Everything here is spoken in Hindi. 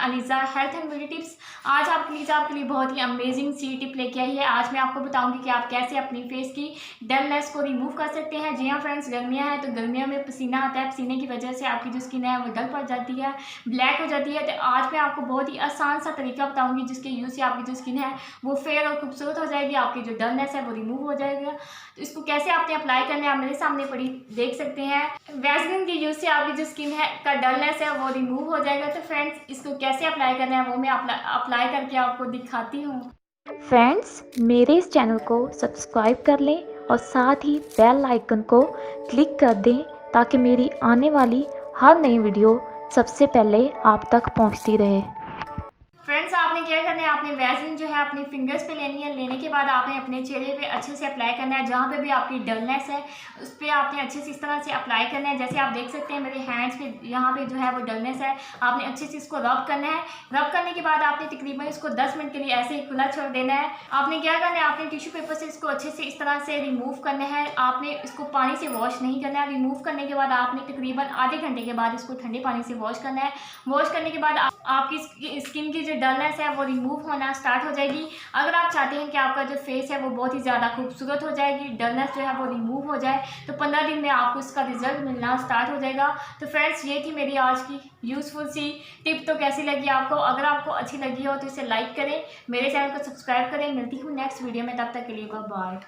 Aliza health and beauty tips. आज आपके लिए बहुत ही अमेजिंग सी टिप लेके आई है। आज मैं आपको बताऊंगी कि आप कैसे अपनी फेस की डलनेस को रिमूव कर सकते हैं। जी हाँ फ्रेंड्स, गर्मियां हैं तो गर्मियों में पसीना आता है, पसीने की वजह से आपकी जो स्किन है वो डल पड़ जाती है, ब्लैक हो जाती है। तो आज मैं आपको बहुत ही आसान सा तरीका बताऊंगी जिसके यूज़ से आपकी जो स्किन है वो फेयर और खूबसूरत हो जाएगी, आपकी जो डलनेस है वो रिमूव हो जाएगा। तो इसको कैसे आपने अप्लाई करना है आप मेरे सामने पड़ी देख सकते हैं। वैसलीन के यूज़ से आपकी जो स्किन है का डलनेस है वो रिमूव हो जाएगा। तो फ्रेंड्स, इसको कैसे अप्लाई करना है वो मैं अप्लाई करके आपको दिखाती हूँ। फ्रेंड्स, मेरे इस चैनल को सब्सक्राइब कर लें और साथ ही बेल आइकन को क्लिक कर दें ताकि मेरी आने वाली हर नई वीडियो सबसे पहले आप तक पहुंचती रहे। फ्रेंड्स, आपने क्या करना है, आपने वैसलीन जो है अपने फिंगर्स पे लेनी है। लेने के बाद आपने अपने चेहरे पे अच्छे से अप्लाई करना है। जहाँ पे भी आपकी डलनेस है उस पर आपने अच्छे से इस तरह से अप्लाई करना है। जैसे आप देख सकते हैं मेरे हैंड्स पे यहाँ पे जो है वो डलनेस है, आपने अच्छे से इसको रब करना है। रब करने के बाद आपने तकरीबन इसको 10 मिनट के लिए ऐसे ही खुला छोड़ देना है। आपने क्या करना है, आपने टिश्यू पेपर से इसको अच्छे से इस तरह से रिमूव करना है। आपने इसको पानी से वॉश नहीं करना है। रिमूव करने के बाद आपने तकरीबन आधे घंटे के बाद इसको ठंडे पानी से वॉश करना है। वॉश करने के बाद आपकी स्किन की जो डलनेस है वो रिमूव होना स्टार्ट हो जाएगी। अगर आप चाहते हैं कि आपका जो फेस है वो बहुत ही ज़्यादा खूबसूरत हो जाएगी, डलनेस जो है वो रिमूव हो जाए, तो 15 दिन में आपको इसका रिजल्ट मिलना स्टार्ट हो जाएगा। तो फ्रेंड्स, ये थी मेरी आज की यूज़फुल सी टिप। तो कैसी लगी आपको? अगर आपको अच्छी लगी हो तो इसे लाइक करें, मेरे चैनल को सब्सक्राइब करें। मिलती हूँ नेक्स्ट वीडियो में, तब तक के लिए बाय।